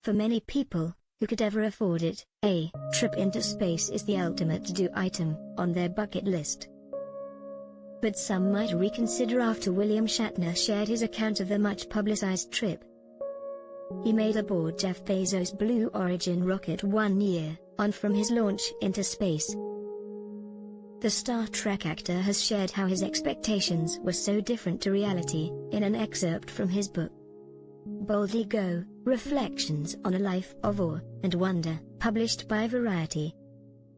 For many people, who could ever afford it, a trip into space is the ultimate to-do item on their bucket list. But some might reconsider after William Shatner shared his account of the much-publicized trip. He made aboard Jeff Bezos' Blue Origin rocket 1 year on from his launch into space. The Star Trek actor has shared how his expectations were so different to reality, in an excerpt from his book, Boldly Go, Reflections on a Life of Awe and Wonder, published by Variety.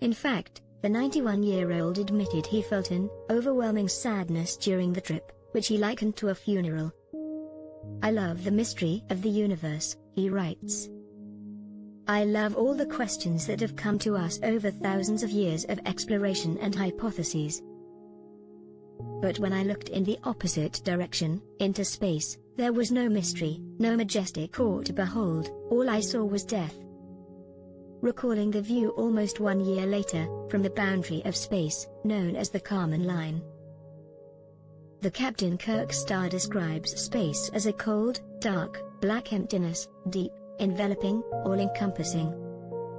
In fact, the 91-year-old admitted he felt an overwhelming sadness during the trip, which he likened to a funeral. I love the mystery of the universe, he writes. I love all the questions that have come to us over thousands of years of exploration and hypotheses. But when I looked in the opposite direction, into space, there was no mystery, no majestic awe to behold, all I saw was death. Recalling the view almost 1 year later, from the boundary of space, known as the Kármán line. The Captain Kirk star describes space as a cold, dark, black emptiness, deep, enveloping, all-encompassing.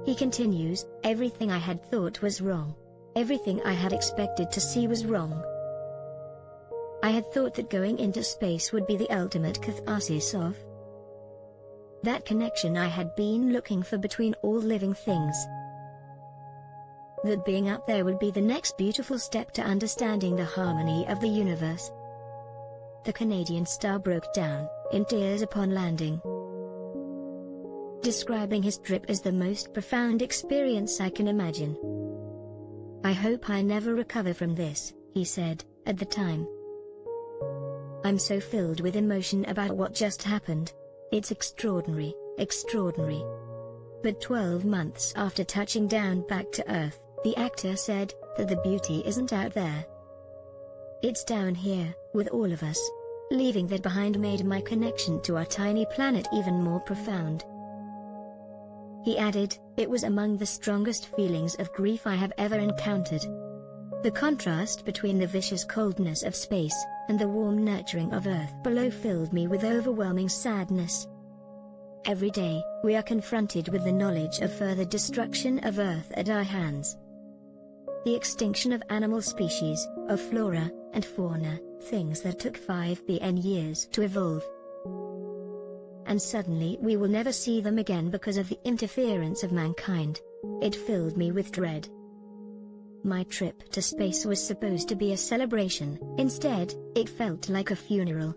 He continues, everything I had thought was wrong. Everything I had expected to see was wrong. I had thought that going into space would be the ultimate catharsis of that connection I had been looking for between all living things. That being up there would be the next beautiful step to understanding the harmony of the universe. The Canadian star broke down, in tears upon landing, describing his trip as the most profound experience I can imagine. I hope I never recover from this, he said, at the time. I'm so filled with emotion about what just happened. It's extraordinary, extraordinary. But 12 months after touching down back to Earth, the actor said that the beauty isn't out there. It's down here, with all of us. Leaving that behind made my connection to our tiny planet even more profound. He added, it was among the strongest feelings of grief I have ever encountered. The contrast between the vicious coldness of space and the warm nurturing of Earth below filled me with overwhelming sadness. Every day, we are confronted with the knowledge of further destruction of Earth at our hands. The extinction of animal species, of flora and fauna, things that took 5 billion years to evolve. And suddenly we will never see them again because of the interference of mankind. It filled me with dread. My trip to space was supposed to be a celebration. Instead, it felt like a funeral.